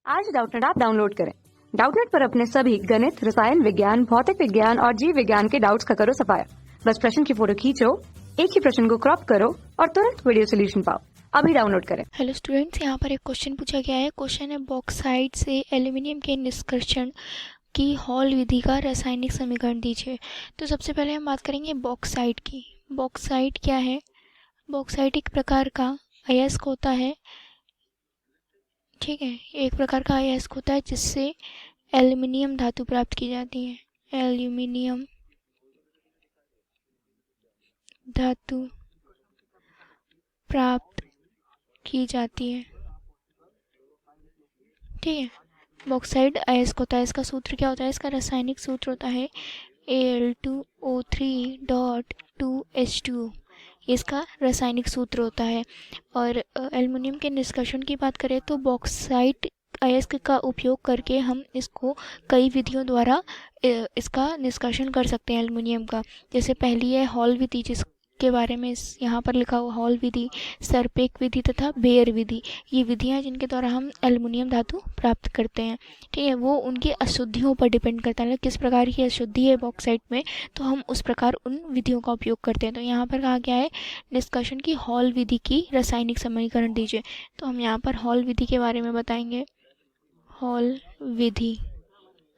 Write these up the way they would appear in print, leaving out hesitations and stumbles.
आज Doubtnut app download करें। Doubtnut पर अपने सभी गणित, रसायन विज्ञान, भौतिक विज्ञान और जीव विज्ञान के डाउट्स का करो सफाया। बस प्रश्न की फोटो खींचो, एक ही प्रश्न को क्रॉप करो और तुरंत वीडियो सोल्यूशन पाओ। अभी डाउनलोड करें। हेलो स्टूडेंट्स, यहाँ पर एक क्वेश्चन पूछा गया है। क्वेश्चन है बॉक्साइट से एल्यूमिनियम के निष्कर्षण की हॉल विधि का रासायनिक समीकरण दीजिए। तो सबसे पहले हम बात करेंगे बॉक्साइट की। बॉक्साइट क्या है? बॉक्साइट एक प्रकार का अयस्क होता है, ठीक है, एक प्रकार का अयस्क होता है जिससे एल्यूमिनियम धातु प्राप्त की जाती है। एल्यूमिनियम धातु प्राप्त की जाती है, ठीक है। बॉक्साइड अयस्क होता है। इसका सूत्र क्या होता है? इसका रासायनिक सूत्र होता है Al2O3.2H2O। इसका रासायनिक सूत्र होता है। और एल्युमिनियम के निष्कर्षण की बात करें तो बॉक्साइट अयस्क का उपयोग करके हम इसको कई विधियों द्वारा इसका निष्कर्षण कर सकते हैं एल्युमिनियम का। जैसे पहली है हॉल विधि, जिसके बारे में यहाँ पर लिखा हुआ हॉल विधि, सरपेक विधि तथा बेयर विधि। ये विधियाँ जिनके द्वारा हम एल्युमिनियम धातु प्राप्त करते हैं, ठीक है। वो उनकी अशुद्धियों पर डिपेंड करता है, किस प्रकार की अशुद्धि है बॉक्साइट में, तो हम उस प्रकार उन विधियों का उपयोग करते हैं। तो यहाँ पर कहा गया है निष्कर्षण की हॉल विधि की रासायनिक समीकरण दीजिए। तो हम यहाँ पर हॉल विधि के बारे में बताएंगे। हॉल विधि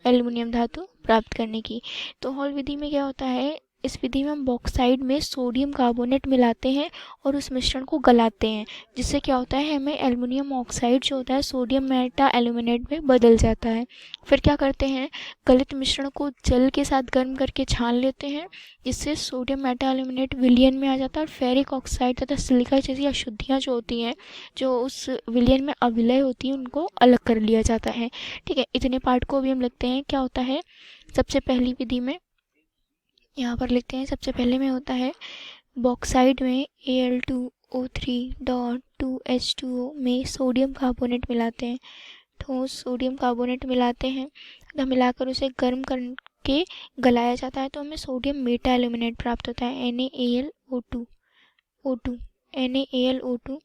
एल्युमिनियम धातु प्राप्त करने की। तो हॉल विधि में क्या होता है? इस विधि में हम बॉक्साइड में सोडियम कार्बोनेट मिलाते हैं और उस मिश्रण को गलाते हैं, जिससे क्या होता है, हमें एल्युमिनियम ऑक्साइड जो होता है सोडियम मेटा एल्यूमिनेट में बदल जाता है। फिर क्या करते हैं, गलित मिश्रण को जल के साथ गर्म करके छान लेते हैं, जिससे सोडियम मेटा एल्यूमिनेट विलयन में आ जाता है और फेरिक ऑक्साइड तथा सिलिका जैसी अशुद्धियाँ जो होती हैं, जो उस विलयन में अविलय होती हैं, उनको अलग कर लिया जाता है, ठीक है। इतने पार्ट को भी हम लिखते हैं। क्या होता है सबसे पहली विधि में? यहाँ पर लिखते हैं सबसे पहले में होता है बॉक्साइड में Al2O3.2H2O में सोडियम कार्बोनेट मिलाते हैं, ठोस सोडियम कार्बोनेट मिलाते हैं तथा मिलाकर उसे गर्म करके गलाया जाता है, तो हमें सोडियम मेटा एल्यूमिनेट प्राप्त होता है NaAlO2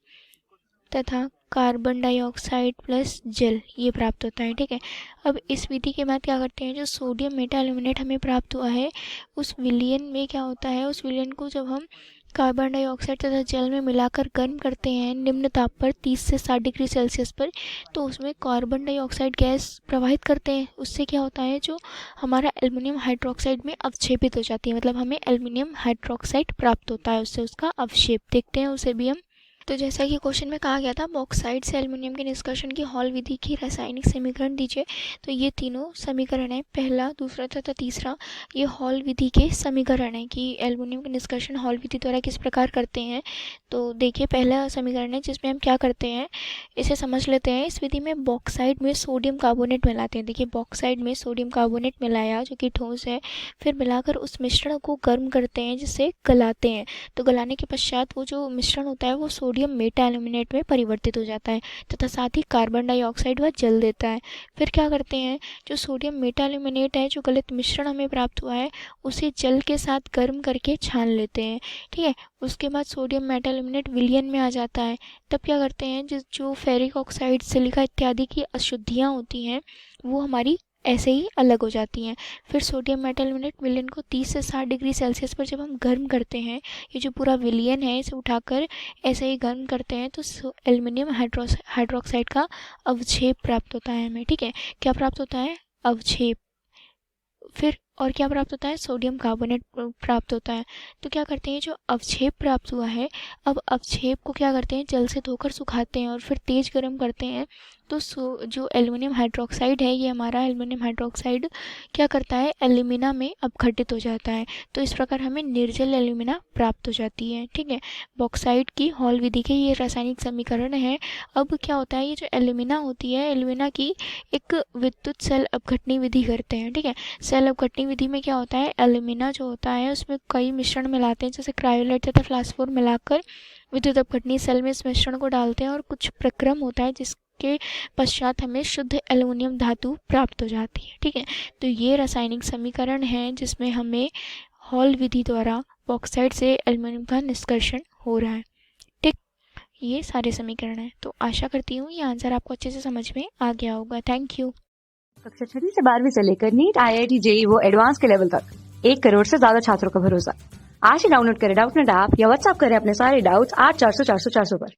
तथा कार्बन डाइऑक्साइड प्लस जल, ये प्राप्त होता है, ठीक है। अब इस विधि के बाद क्या करते हैं, जो सोडियम मेटा एल्यूमिनेट हमें प्राप्त हुआ है, उस विलयन में क्या होता है, उस विलयन को जब हम कार्बन डाइऑक्साइड तथा जल में मिलाकर गर्म करते हैं निम्न ताप पर 30 से 60 डिग्री सेल्सियस पर, तो उसमें कार्बन डाइऑक्साइड गैस प्रवाहित करते हैं। उससे क्या होता है, जो हमारा एल्युमिनियम हाइड्रोक्साइड में अवक्षेपित हो जाती है, मतलब हमें एल्युमिनियम हाइड्रोक्साइड प्राप्त होता है उससे, उसका अवक्षेप देखते हैं उसे भी हम। तो जैसा कि क्वेश्चन में कहा गया था बॉक्साइट से एल्युमिनियम के निष्कर्षण की हॉल विधि की रासायनिक समीकरण दीजिए। तो ये तीनों समीकरण है, पहला, दूसरा तथा तीसरा, ये हॉल विधि के समीकरण है कि एल्युमिनियम के निष्कर्षण हॉल विधि द्वारा किस प्रकार करते हैं। तो देखिए पहला समीकरण है जिसमें हम क्या करते हैं, इसे समझ लेते हैं। इस विधि में बॉक्साइट में सोडियम कार्बोनेट मिलाते हैं। देखिए बॉक्साइट में सोडियम कार्बोनेट मिलाया जो कि ठोस है, फिर मिलाकर उस मिश्रण को गर्म करते हैं जिससे गलाते हैं। तो गलाने के पश्चात वो जो मिश्रण होता है वो सोडियम मेटा एल्यूमिनेट में परिवर्तित हो जाता है तथा साथ ही कार्बन डाइऑक्साइड वह जल देता है। फिर क्या करते हैं, जो सोडियम मेटा एल्यूमिनेट है, जो गलित मिश्रण हमें प्राप्त हुआ है, उसे जल के साथ गर्म करके छान लेते हैं, ठीक है। उसके बाद सोडियम मेटा एल्यूमिनेट विलयन में आ जाता है। तब क्या करते हैं, जो फेरिक ऑक्साइड, सिलिका इत्यादि की अशुद्धियाँ होती हैं, वो हमारी ऐसे ही अलग हो जाती हैं। फिर सोडियम मेटा एल्यूमिनेट विलयन को 30 से 60 डिग्री सेल्सियस पर जब हम गर्म करते हैं, ये जो पूरा विलयन है इसे उठाकर ऐसे ही गर्म करते हैं, तो एल्युमिनियम हाइड्रोक्साइड का अवक्षेप प्राप्त होता है हमें, ठीक है। क्या प्राप्त होता है? अवक्षेप। फिर और क्या प्राप्त होता है? सोडियम कार्बोनेट प्राप्त होता है। तो क्या करते हैं, जो अवक्षेप प्राप्त हुआ है, अब अवक्षेप को क्या करते हैं, जल से धोकर सुखाते हैं और फिर तेज गर्म करते हैं। तो जो एल्युमिनियम हाइड्रोक्साइड है, ये हमारा एल्युमिनियम हाइड्रोक्साइड क्या करता है, एल्यूमिना में अपघटित हो जाता है। तो इस प्रकार हमें निर्जल एल्यूमिना प्राप्त हो जाती है, ठीक है। बॉक्साइट की हॉल विधि के ये रासायनिक समीकरण है। अब क्या होता है, ये जो एल्यूमिना होती है, एल्यूमिना की एक विद्युत सेल अपघटनी विधि करते हैं, ठीक है। सेल अपघटनी विधि में क्या होता है, एल्यूमिना जो होता है उसमें कई मिश्रण मिलाते हैं, जैसे क्रायोलाइट तथा फ्लास्फोर मिलाकर विद्युत अपघटनी सेल में इस मिश्रण को डालते हैं और कुछ प्रक्रम होता है जिसके पश्चात हमें शुद्ध एल्युमिनियम धातु प्राप्त हो जाती है, ठीक है। तो ये रासायनिक समीकरण है जिसमें हमें हॉल विधि द्वारा बॉक्साइट से एल्युमिनियम का निष्कर्षण हो रहा है, ठीक। ये सारे समीकरण हैं। तो आशा करती हूँ ये आंसर आपको अच्छे से समझ में आ गया होगा। Thank you. कक्षा 6वीं से 12वीं से लेकर नीट, IIT, JEE वो एडवांस के लेवल तक 1 करोड़ से ज्यादा छात्रों का भरोसा। आज ही डाउनलोड करें डाउटनेट ऐप या व्हाट्सएप करें अपने सारे डाउट्स 8400 400 400 पर।